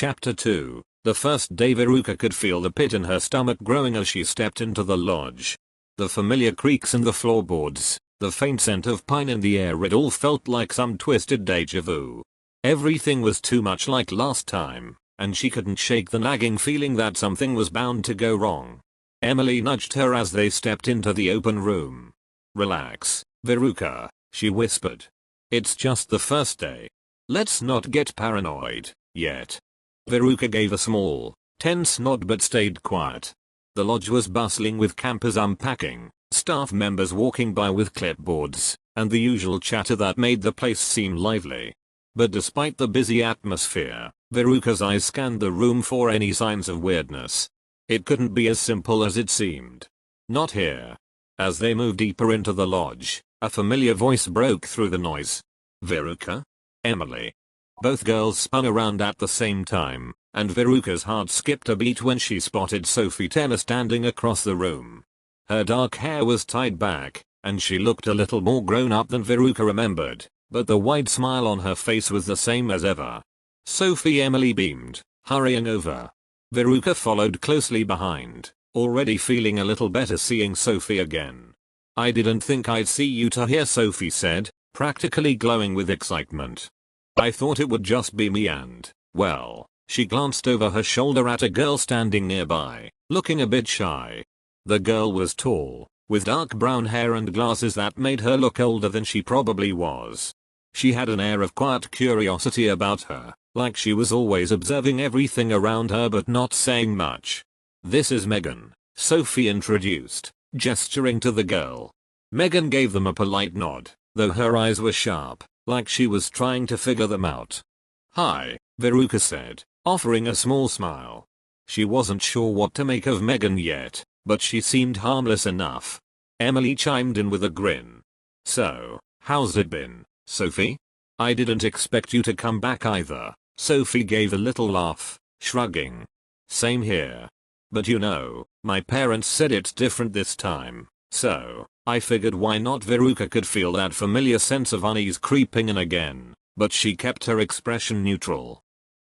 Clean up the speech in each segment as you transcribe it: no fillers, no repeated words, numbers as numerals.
Chapter 2. The first day Veruca could feel the pit in her stomach growing as she stepped into the lodge. The familiar creaks in the floorboards, the faint scent of pine in the air, it all felt like some twisted deja vu. Everything was too much like last time, and she couldn't shake the nagging feeling that something was bound to go wrong. Emily nudged her as they stepped into the open room. "Relax, Veruca," she whispered. "It's just the first day. Let's not get paranoid yet." Veruca gave a small, tense nod but stayed quiet. The lodge was bustling with campers unpacking, staff members walking by with clipboards, and the usual chatter that made the place seem lively. But despite the busy atmosphere, Veruca's eyes scanned the room for any signs of weirdness. It couldn't be as simple as it seemed. Not here. As they moved deeper into the lodge, a familiar voice broke through the noise. "Veruca? Emily?" Both girls spun around at the same time, and Veruca's heart skipped a beat when she spotted Sophie Turner standing across the room. Her dark hair was tied back, and she looked a little more grown up than Veruca remembered, but the wide smile on her face was the same as ever. "Sophie," Emily beamed, hurrying over. Veruca followed closely behind, already feeling a little better seeing Sophie again. "I didn't think I'd see you two here," Sophie said, practically glowing with excitement. "I thought it would just be me and, well," she glanced over her shoulder at a girl standing nearby, looking a bit shy. The girl was tall, with dark brown hair and glasses that made her look older than she probably was. She had an air of quiet curiosity about her, like she was always observing everything around her but not saying much. "This is Megan," Sophie introduced, gesturing to the girl. Megan gave them a polite nod, though her eyes were sharp, like she was trying to figure them out. "Hi," Veruca said, offering a small smile. She wasn't sure what to make of Megan yet, but she seemed harmless enough. Emily chimed in with a grin. "So, how's it been, Sophie? I didn't expect you to come back either." Sophie gave a little laugh, shrugging. "Same here. But you know, my parents said it's different this time, so I figured why not." Veruca could feel that familiar sense of unease creeping in again, but she kept her expression neutral.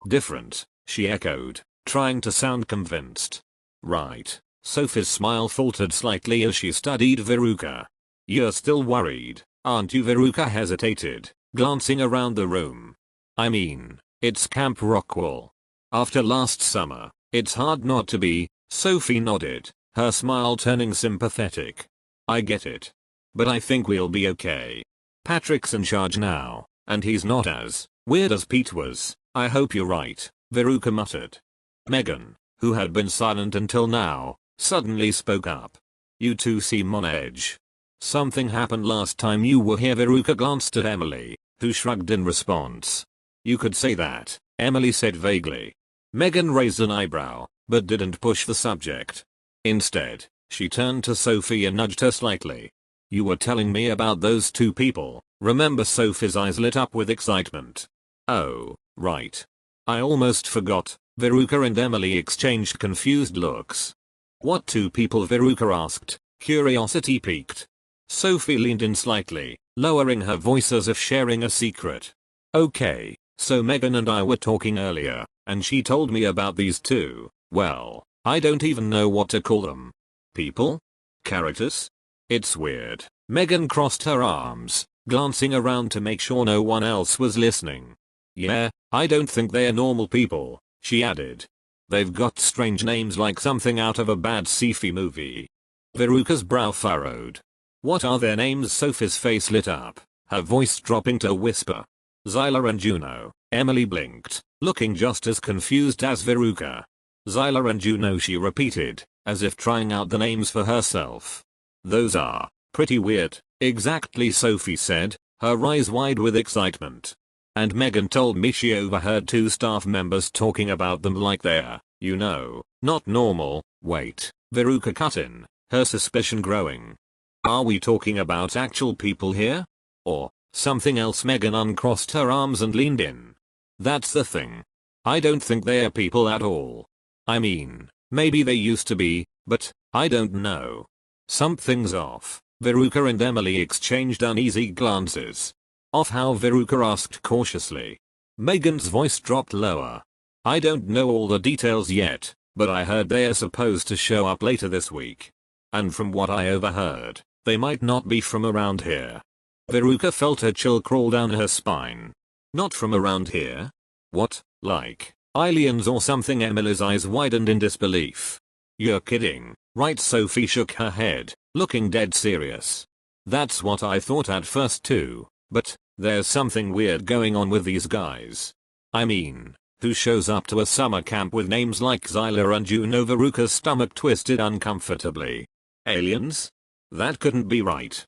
"Different," she echoed, trying to sound convinced. "Right." Sophie's smile faltered slightly as she studied Veruca. "You're still worried, aren't you?" Veruca hesitated, glancing around the room. "I mean, it's Camp Rockwell. After last summer, it's hard not to be." Sophie nodded, her smile turning sympathetic. "I get it. But I think we'll be okay. Patrick's in charge now, and he's not as weird as Pete was." "I hope you're right," Veruca muttered. Megan, who had been silent until now, suddenly spoke up. "You two seem on edge. Something happened last time you were here." Veruca glanced at Emily, who shrugged in response. "You could say that," Emily said vaguely. Megan raised an eyebrow, but didn't push the subject. Instead, she turned to Sophie and nudged her slightly. "You were telling me about those two people, remember?" Sophie's eyes lit up with excitement. "Oh, right. I almost forgot." Veruca and Emily exchanged confused looks. "What two people?" Veruca asked, curiosity piqued. Sophie leaned in slightly, lowering her voice as if sharing a secret. "Okay, so Megan and I were talking earlier, and she told me about these two, well, I don't even know what to call them. People? Characters? It's weird." Megan crossed her arms, glancing around to make sure no one else was listening. "Yeah, I don't think they're normal people," she added. "They've got strange names like something out of a bad sci-fi movie." Veruca's brow furrowed. "What are their names?" Sophie's face lit up, her voice dropping to a whisper. "Zyla and Juno." Emily blinked, looking just as confused as Veruca. "Zyla and Juno," she repeated, as if trying out the names for herself. "Those are pretty weird." "Exactly," Sophie said, her eyes wide with excitement. "And Megan told me she overheard two staff members talking about them like they're, you know, not normal." "Wait," Veruca cut in, her suspicion growing. "Are we talking about actual people here? Or something else?" Megan uncrossed her arms and leaned in. "That's the thing. I don't think they're people at all. I mean, maybe they used to be, but I don't know. Something's off." Veruca and Emily exchanged uneasy glances. "Off how?" Veruca asked cautiously. Megan's voice dropped lower. I don't know all the details yet, but I heard they are supposed to show up later this week. And from what I overheard, they might not be from around here. Veruca felt a chill crawl down her spine. Not from around here? What, like aliens or something? Emily's eyes widened in disbelief. You're kidding, right? Sophie shook her head, looking dead serious. That's what I thought at first too, but there's something weird going on with these guys. I mean, who shows up to a summer camp with names like Zyla and Juno? Veruca's stomach twisted uncomfortably. Aliens? That couldn't be right.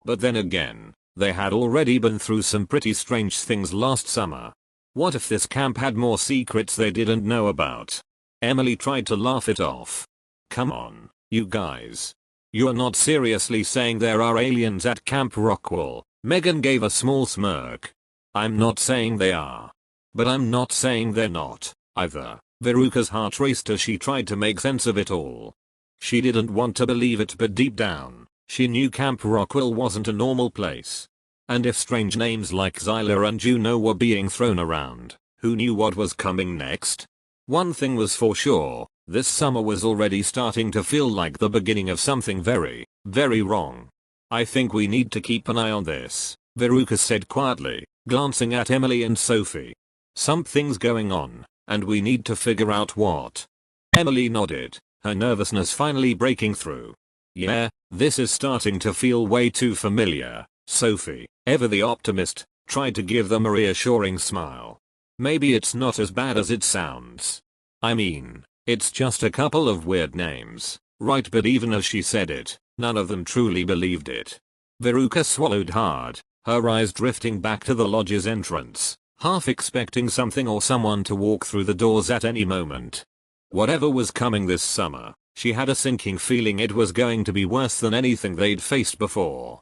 But then again, they had already been through some pretty strange things last summer. What if this camp had more secrets they didn't know about? Emily tried to laugh it off. Come on, you guys. You're not seriously saying there are aliens at Camp Rockwell? Megan gave a small smirk. I'm not saying they are. But I'm not saying they're not, either. Veruca's heart raced as she tried to make sense of it all. She didn't want to believe it, but deep down, she knew Camp Rockwell wasn't a normal place. And if strange names like Zyla and Juno were being thrown around, who knew what was coming next? One thing was for sure, this summer was already starting to feel like the beginning of something very, very wrong. I think we need to keep an eye on this, Veruca said quietly, glancing at Emily and Sophie. Something's going on, and we need to figure out what. Emily nodded, her nervousness finally breaking through. Yeah, this is starting to feel way too familiar. Sophie, ever the optimist, tried to give them a reassuring smile. Maybe it's not as bad as it sounds. I mean, it's just a couple of weird names, right? But even as she said it, none of them truly believed it. Veruca swallowed hard, her eyes drifting back to the lodge's entrance, half expecting something or someone to walk through the doors at any moment. Whatever was coming this summer, she had a sinking feeling it was going to be worse than anything they'd faced before.